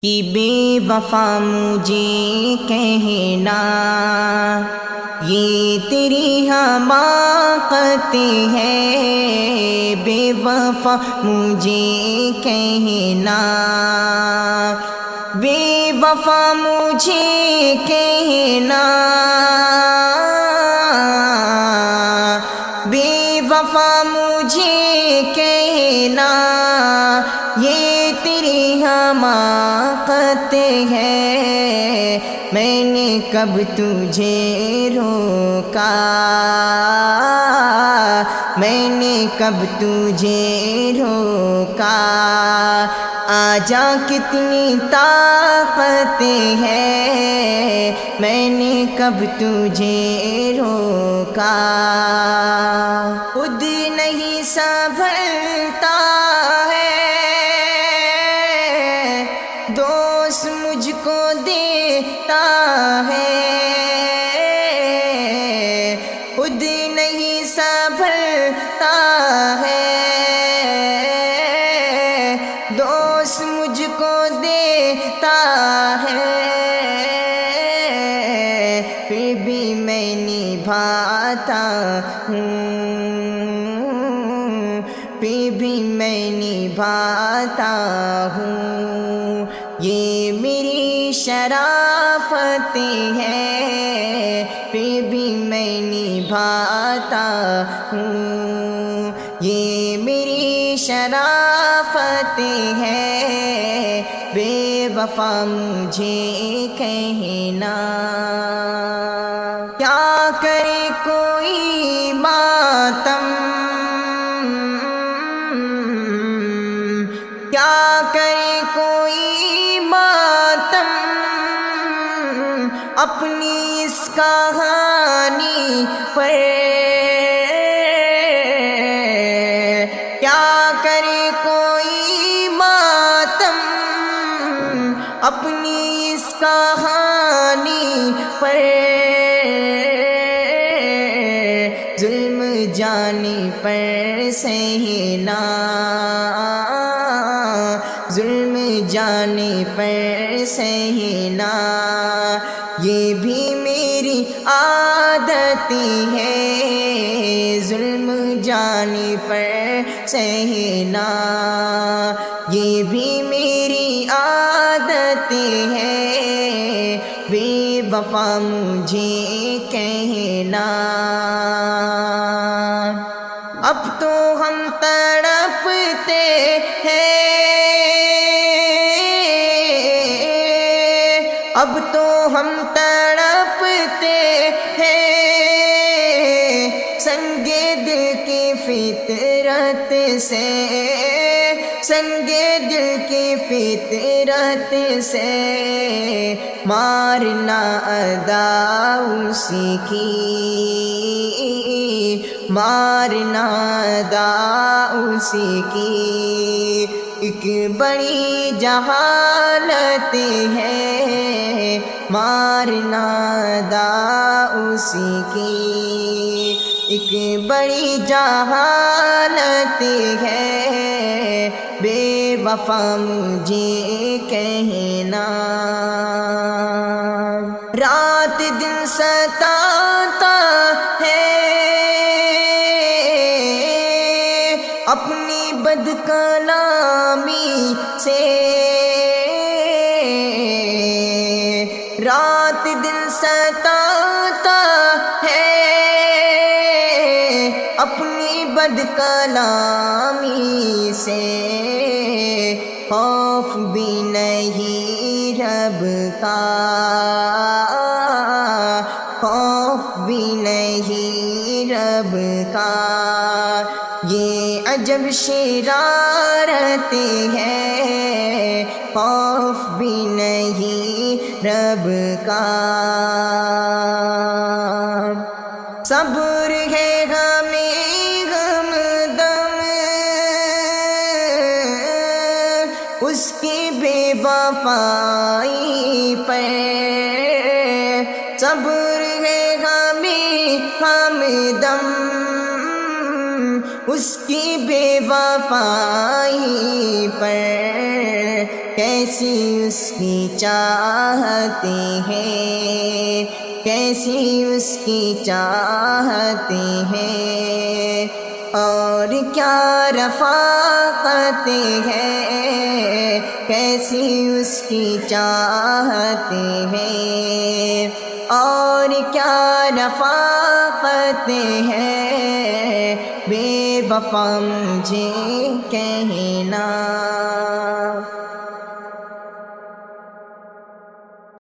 کہ بے وفا مجھے کہنا یہ تیری حماقت ہے، بے وفا مجھے کہنا، بے وفا مجھے کہنا، بے وفا مجھے کہنا یہ تیری حماقت ہے، میں نے کب تجھے روکا، میں نے کب تجھے روکا، آجا کتنی طاقت ہے، میں نے کب تجھے روکا، خود نہیں سنبھلتا دوست مجھ کو دیتا ہے، خود نہیں سنبھلتا ہے دوست مجھ کو دیتا ہے، پھر بھی میں نبھاتا ہوں، پھر بھی میں نبھاتا ہوں، یہ میری شرافت ہے، پھر بھی میں نبھاتا ہوں، یہ میری شرافت ہے، بے وفا مجھے کہنا، کیا کرے کوئی ماتم، کیا کرے کوئی ماتم اپنی اس کہانی پر، کیا کرے کوئی ماتم اپنی اس کہانی پر، ظلم جانی پر سہنا، ظلم جانے پر سہنا یہ بھی میری عادت ہے، ظلم جانے پر سہنا یہ بھی میری عادت ہے، بے وفا مجھے کہنا، اب تو ہم تڑپتے ہیں، اب تو ہم تڑپتے ہیں، سنگے دل کی فطرت سے، سنگے دل کی فطرت سے، مارنا ادا اسی کی، مارنا ادا اسی کی، ایک بڑی جہالت ہے، مارنا ادا اسی کی، ایک بڑی جہالت ہے، بے وفا مجھے کہنا، رات دن ستاتا ہے اپنی بد کلامی سے، رات دن ستاتا ہے اپنی بد کلامی سے، خوف بھی نہیں رب کا، خوف بھی نہیں رب کا، یہ عجب شرارت ہے، خوف بھی نہیں رب کا، صبر ہے ہمیں ہمدم اس کی بے وفائی پر، صبر ہے ہمیں ہمدم اس کی بے وفائی پر، کیسی اس کی چاہتے ہیں، کیسی اس کی چاہتے ہیں، اور کیا رفاقت ہے، کیسی اس کی چاہتے ہیں، اور کیا رفاقت ہے، بے وفا مجھے کہنا۔